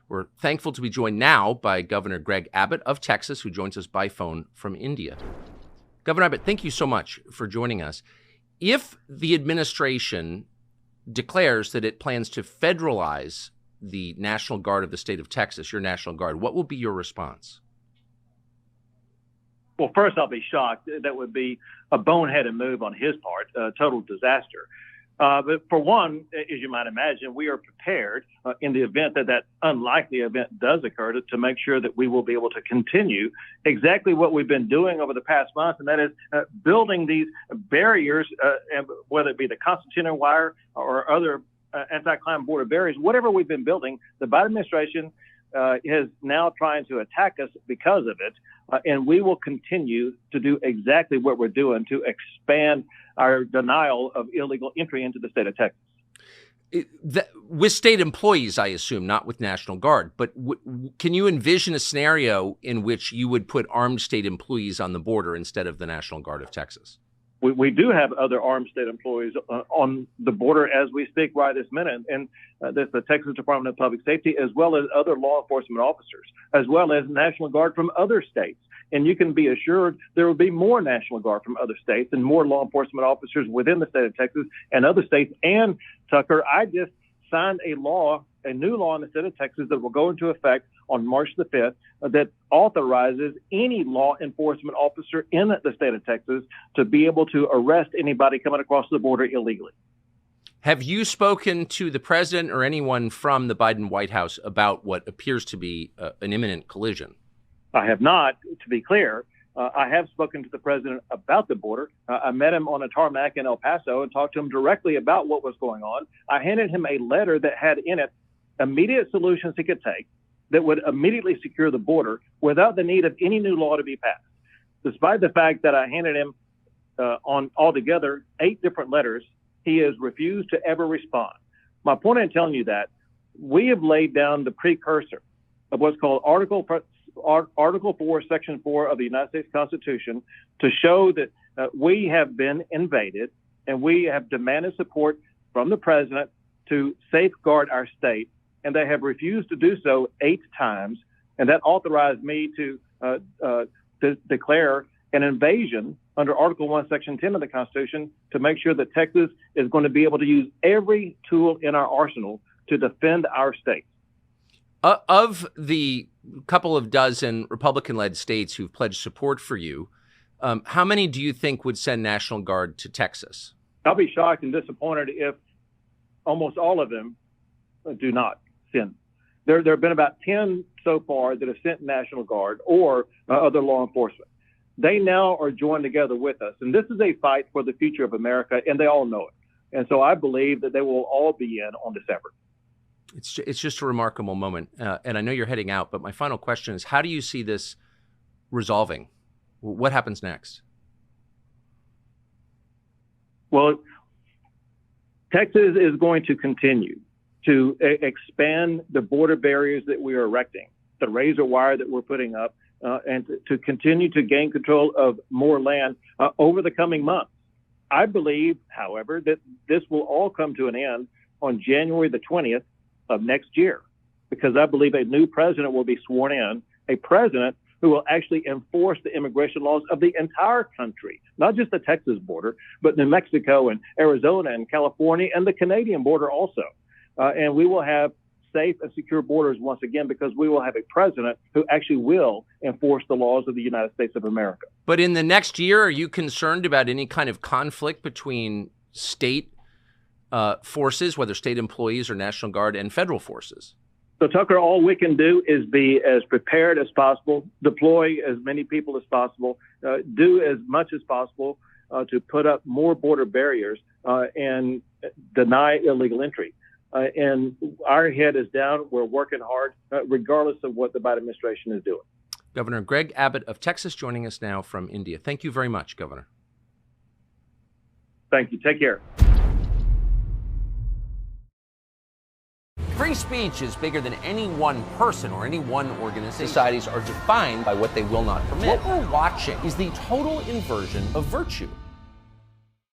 We're thankful to be joined now by Governor Greg Abbott of Texas, who joins us by phone from India. Governor Abbott, thank you so much for joining us. If the administration declares that it plans to federalize the National Guard of the state of Texas, your National Guard, what will be your response? Well, first, I'll be shocked. That would be a boneheaded move on his part, a total disaster. But for one, as you might imagine, we are prepared in the event that unlikely event does occur to make sure that we will be able to continue exactly what we've been doing over the past month, and that is building these barriers, whether it be the concertina wire or other anti-climb border barriers, whatever we've been building. The Biden administration is now trying to attack us because of it, and we will continue to do exactly what we're doing to expand our denial of illegal entry into the state of Texas. With state employees, I assume, not with National Guard, but can you envision a scenario in which you would put armed state employees on the border instead of the National Guard of Texas? We do have other armed state employees on the border as we speak right this minute, and that's the Texas Department of Public Safety, as well as other law enforcement officers, as well as National Guard from other states. And you can be assured there will be more National Guard from other states and more law enforcement officers within the state of Texas and other states. And, Tucker, I just signed a new law in the state of Texas that will go into effect on March the 5th that authorizes any law enforcement officer in the state of Texas to be able to arrest anybody coming across the border illegally. Have you spoken to the president or anyone from the Biden White House about what appears to be an imminent collision? I have not, to be clear. I have spoken to the president about the border. I met him on a tarmac in El Paso and talked to him directly about what was going on. I handed him a letter that had in it immediate solutions he could take that would immediately secure the border without the need of any new law to be passed. Despite the fact that I handed him on altogether 8 different letters, he has refused to ever respond. My point in telling you that, we have laid down the precursor of what's called Article 4, Section 4 of the United States Constitution to show that we have been invaded and we have demanded support from the president to safeguard our state, and they have refused to do so 8 times, and that authorized me to declare an invasion under Article 1, Section 10 of the Constitution to make sure that Texas is going to be able to use every tool in our arsenal to defend our state. Of the couple of dozen Republican-led states who've pledged support for you, how many do you think would send National Guard to Texas? I'll be shocked and disappointed if almost all of them do not send. There have been about 10 so far that have sent National Guard or other law enforcement. They now are joined together with us, and this is a fight for the future of America, and they all know it. And so I believe that they will all be in on this effort. It's just a remarkable moment, and I know you're heading out, but my final question is, how do you see this resolving? What happens next? Well, Texas is going to continue to expand the border barriers that we are erecting, the razor wire that we're putting up, and to continue to gain control of more land over the coming months. I believe, however, that this will all come to an end on January the 20th of next year, because I believe a new president will be sworn in, a president who will actually enforce the immigration laws of the entire country, not just the Texas border, but New Mexico and Arizona and California and the Canadian border also. And we will have safe and secure borders once again, because we will have a president who actually will enforce the laws of the United States of America. But in the next year, are you concerned about any kind of conflict between state forces, whether state employees or National Guard, and federal forces? So, Tucker, all we can do is be as prepared as possible, deploy as many people as possible, do as much as possible to put up more border barriers and deny illegal entry. And our head is down. We're working hard, regardless of what the Biden administration is doing. Governor Greg Abbott of Texas joining us now from India. Thank you very much, Governor. Thank you. Take care. Free speech is bigger than any one person or any one organization. Societies are defined by what they will not permit. What we're watching is the total inversion of virtue.